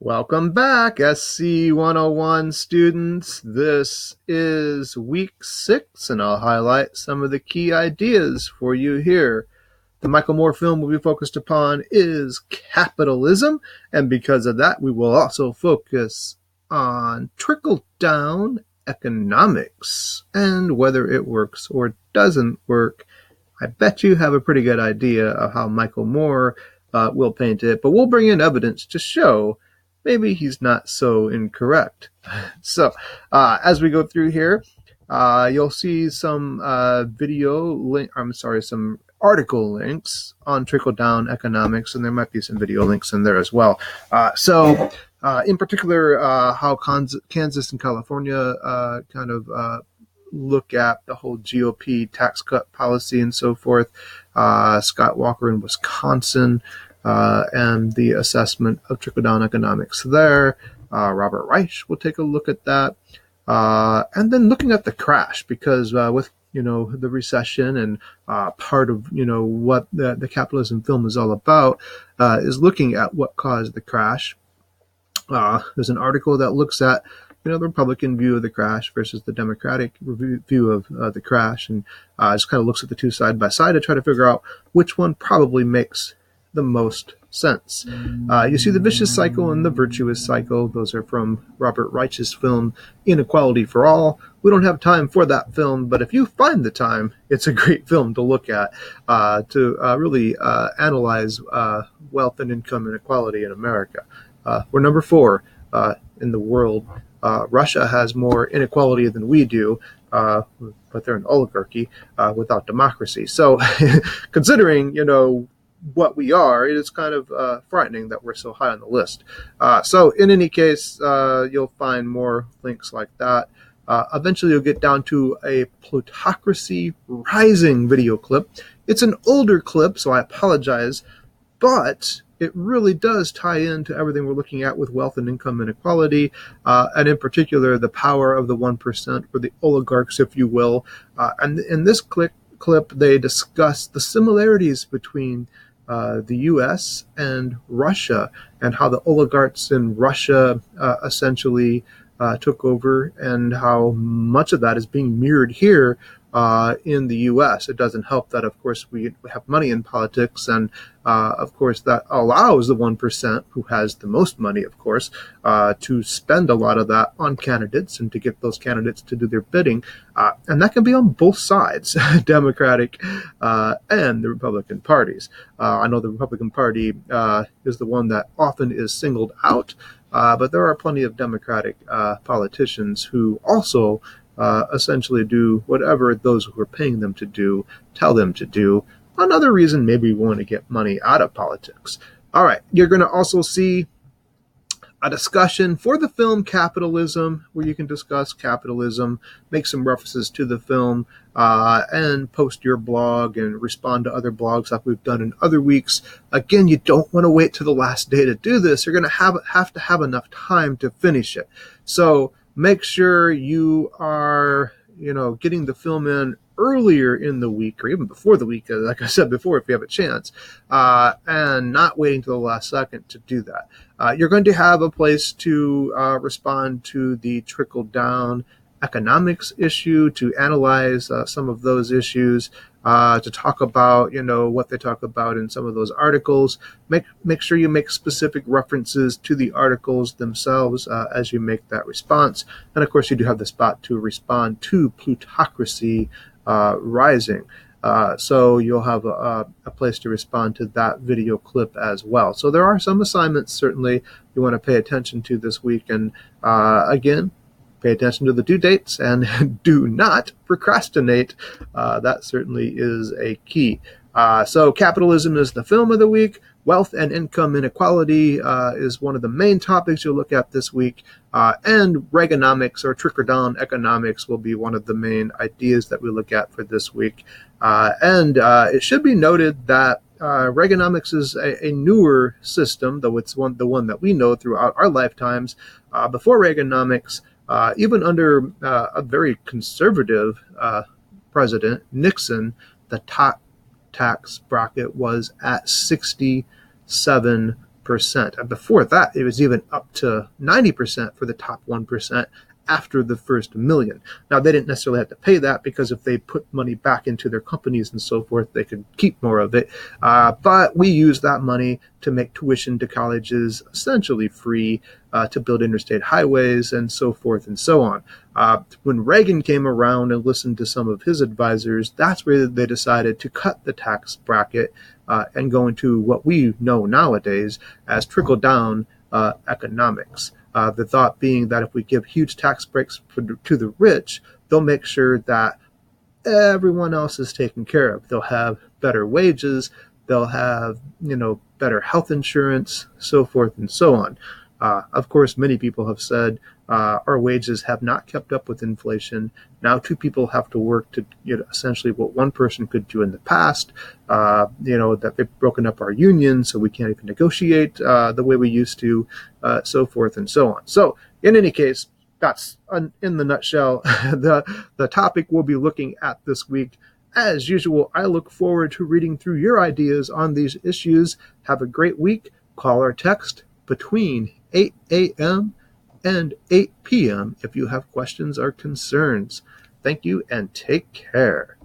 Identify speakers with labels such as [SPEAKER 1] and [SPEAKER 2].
[SPEAKER 1] Welcome back, SC 101 students. This is week 6, and I'll highlight some of the key ideas for you here. The Michael Moore film we'll be focused upon is capitalism, and because of that, we will also focus on trickle-down economics and whether it works or doesn't work. I bet you have a pretty good idea of how Michael Moore will paint it, but we'll bring in evidence to show maybe he's not so incorrect. So as we go through here, you'll see some some article links on trickle-down economics, and there might be some video links in there as well. In particular, how Kansas and California look at the whole GOP tax cut policy and so forth. Scott Walker in Wisconsin, and the assessment of trickle-down economics there. Robert Reich will take a look at that. And then looking at the crash, because with the recession and part of what the capitalism film is all about is looking at what caused the crash. There's an article that looks at the Republican view of the crash versus the Democratic view of the crash, and just kind of looks at the two side by side to try to figure out which one probably makes the most sense. You see the vicious cycle and the virtuous cycle. Those are from Robert Reich's film Inequality for All. We don't have time for that film, but if you find the time, it's a great film to look at to really analyze wealth and income inequality in America. We're number 4 in the world. Russia has more inequality than we do, but they're an oligarchy without democracy. So considering, what we are, it is kind of frightening that we're so high on the list. So in any case, you'll find more links like that. Eventually you'll get down to a plutocracy rising video clip. It's an older clip, so I apologize, but it really does tie into everything we're looking at with wealth and income inequality, and in particular, the power of the 1%, or the oligarchs, if you will. And in this clip, they discuss the similarities between the U.S. and Russia, and how the oligarchs in Russia essentially took over, and how much of that is being mirrored here in the U.S. It doesn't help that, of course, we have money in politics, and of course that allows the 1%, who has the most money, of course, to spend a lot of that on candidates and to get those candidates to do their bidding. And that can be on both sides, Democratic and the Republican parties. I know the Republican Party is the one that often is singled out, but there are plenty of Democratic politicians who also essentially do whatever those who are paying them to do tell them to do. Another reason maybe we want to get money out of politics. All right, you're going to also see a discussion for the film Capitalism, where you can discuss capitalism, make some references to the film, and post your blog and respond to other blogs like we've done in other weeks. Again, you don't want to wait to the last day to do this. You're going to have to have enough time to finish it. So make sure you are, getting the film in earlier in the week, or even before the week, like I said before, if you have a chance, and not waiting till the last second to do that. You're going to have a place to respond to the trickle-down economics issue, to analyze some of those issues, to talk about, what they talk about in some of those articles. Make sure you make specific references to the articles themselves as you make that response. And of course, you do have the spot to respond to plutocracy rising. So you'll have a place to respond to that video clip as well. So there are some assignments certainly you want to pay attention to this week. And again, pay attention to the due dates and do not procrastinate. That certainly is a key. So capitalism is the film of the week. Wealth and income inequality is one of the main topics you'll look at this week. And Reaganomics, or trickle-down economics, will be one of the main ideas that we look at for this week. And it should be noted that Reaganomics is a newer system, though it's the one that we know throughout our lifetimes. Before Reaganomics, even under a very conservative president, Nixon, the top tax bracket was at 67%. 8%. And before that, it was even up to 90% for the top 1% after the first million. Now, they didn't necessarily have to pay that, because if they put money back into their companies and so forth, they could keep more of it. But we use that money to make tuition to colleges essentially free, to build interstate highways and so forth and so on. When Reagan came around and listened to some of his advisors, that's where they decided to cut the tax bracket and go into what we know nowadays as trickle-down economics. The thought being that if we give huge tax breaks to the rich, they'll make sure that everyone else is taken care of. They'll have better wages, they'll have, better health insurance, so forth and so on. Of course, many people have said our wages have not kept up with inflation. Now two people have to work to essentially what one person could do in the past. That they've broken up our union, so we can't even negotiate the way we used to, so forth and so on. So in any case, that's in the nutshell the topic we'll be looking at this week. As usual, I look forward to reading through your ideas on these issues. Have a great week. Call or text between 8 a.m. and 8 p.m. if you have questions or concerns. Thank you and take care.